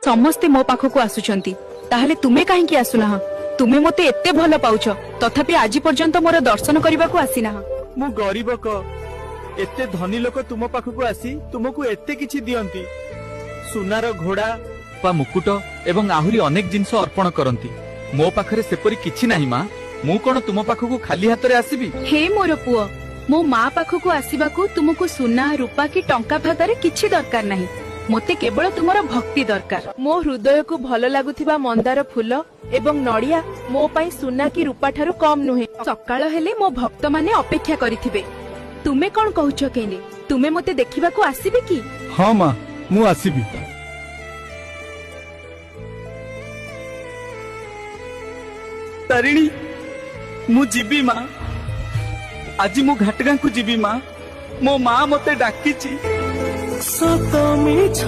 ସମସ୍ତେ ମୋ ପାଖକୁ ଆସୁଛନ୍ତି, ତାହେଲେ ତୁମେ କାହିଁକି ଆସୁନାହ? ତୁମେ ମୋତେ ଏତେ ଭଲ ପାଉଛ, ତଥାପି ଆଜି ପର୍ଯ୍ୟନ୍ତ ମୋର ଦର୍ଶନ କରିବାକୁ ଆସିନାହ। ମୁଁ ଗରିବ ଏତେ ଧନୀ ଲୋକ ତୁମ ପାଖକୁ ଆସି ତୁମକୁ ଏତେ କିଛି ଦିଅନ୍ତି, ସୁନାର ଘୋଡା ବା ମୁକୁଟ ଏବଂ ଆହୁରି ଅନେକ ଜିନିଷ ଅର୍ପଣ କରନ୍ତି। ମୋ ପାଖରେ ସେପରି କିଛି ନାହିଁ ମା। ମୁଁ କଣ ତୁମ ପାଖକୁ ଖାଲି ହାତରେ ଆସିବି? ହେ ମୋର ପୁଅ, ମୋ ମା ପାଖକୁ ଆସିବାକୁ ତୁମକୁ ସୁନା ରୂପା କି ଟଙ୍କା ଭାଗରେ କିଛି ଦରକାର ନାହିଁ। ମୋତେ କେବଳ ତୁମର ଭକ୍ତି ଦରକାର। ମୋ ହୃଦୟକୁ ଭଲ ଲାଗୁଥିବା ମନ୍ଦାର ଫୁଲ ଏବଂ ନଡିଆ ମୋ ପାଇଁ ସୁନା କି ରୂପା ଠାରୁ କମ୍ ନୁହେଁ। ସକାଳ ହେଲେ ମୋ ଭକ୍ତମାନେ ଅପେକ୍ଷା କରିଥିବେ। ତୁମେ କଣ କହୁଛ କେନେ? ତୁମେ ମୋତେ ଦେଖିବାକୁ ଆସିବେ କି? ହଁ ମା, ମୁଁ ଆସିବି। ତାରିଣୀ, ମୁଁ ଯିବି ମା। ଆଜି ମୁଁ ଘାଟଗାଁକୁ ଯିବି ମା। ମୋ ମା ମୋତେ ଡାକିଛି। ସତ ମିଛ